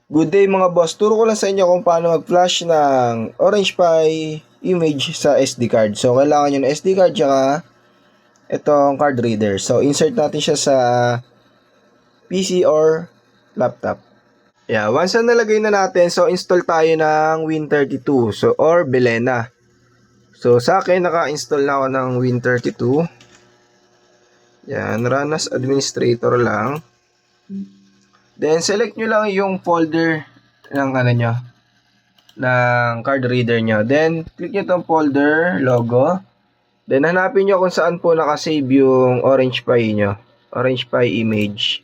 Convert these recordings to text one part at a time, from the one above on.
Good day mga boss, turo ko lang sa inyo kung paano mag-flash ng Orange Pi image sa SD card. So, kailangan nyo ng SD card tsaka itong card reader. So, insert natin siya sa PC or laptop. Yeah, once na nalagay na natin, so install tayo ng Win32 or Belena. So, sa akin, naka-install na ako ng Win32. Yan, run as administrator lang. Then, select nyo lang yung folder ng ng card reader nyo. Then, click nyo itong folder, logo. Then, hanapin nyo kung saan po nakasave yung Orange Pi nyo. Orange Pi image.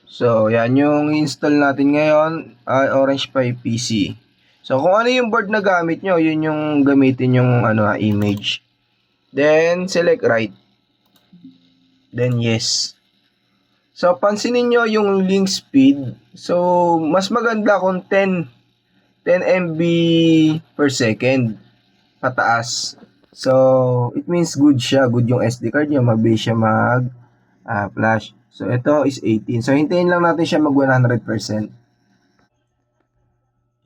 So, yan yung install natin ngayon, Orange Pi PC. So, kung ano yung board na gamit nyo, yun yung gamitin yung image. Then, select right. Then, yes. So, pansinin nyo yung link speed. So, mas maganda kung 10 MB per second pataas. So, it means good siya. Good yung SD card nyo. Mabilis siya mag-flash. So, ito is 18. So, hintayin lang natin siya mag 100%.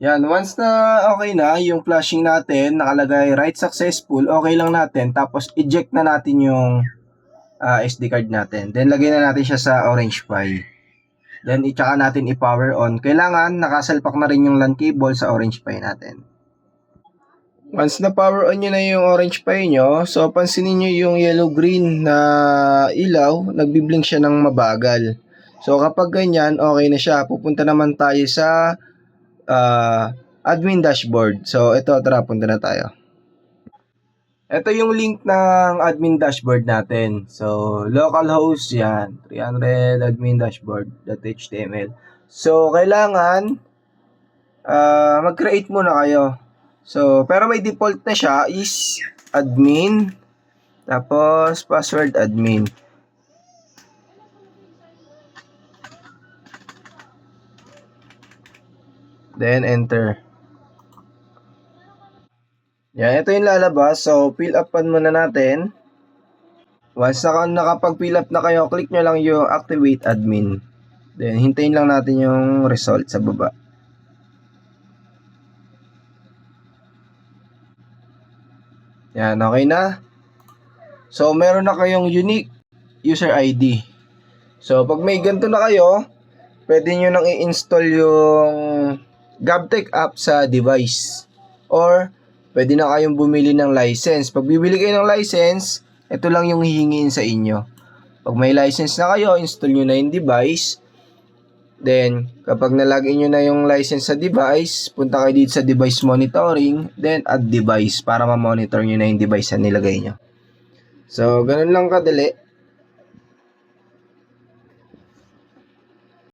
Yan. Once na okay na yung flashing natin, nakalagay write successful, okay lang natin. Tapos, eject na natin yung SD card natin. Then, lagay na natin siya sa Orange Pi. Then, itsaka natin i-power on. Kailangan, nakasalpak na rin yung LAN cable sa Orange Pi natin. Once na power on nyo na yung Orange Pi nyo, so, pansinin nyo yung yellow-green na ilaw, nagbiblink siya ng mabagal. So, kapag ganyan, okay na siya. Pupunta naman tayo sa admin dashboard. So, ito, tara, punta na tayo. Ito yung link ng admin dashboard natin. So, localhost yan. 300 admin dashboard.html. So, kailangan mag-create muna kayo. So, pero may default na siya is admin. Tapos, password admin. Then, enter. Yan, ito yung lalabas. So, fill upan muna natin. Once nakapag-fill up na kayo, click nyo lang yung activate admin. Then, hintayin lang natin yung result sa baba. Yan, okay na. So, meron na kayong unique user ID. So, pag may ganito na kayo, pwede nyo nang i-install yung GovTech app sa device. Or, pwede na kayong bumili ng license. Pag bibili kayo ng license, ito lang yung hihingiin sa inyo. Pag may license na kayo, install nyo na yung device. Then, kapag nalagin nyo na yung license sa device, punta kayo dito sa device monitoring, then add device para ma-monitor nyo na yung device na nilagay nyo. So, ganun lang kadali.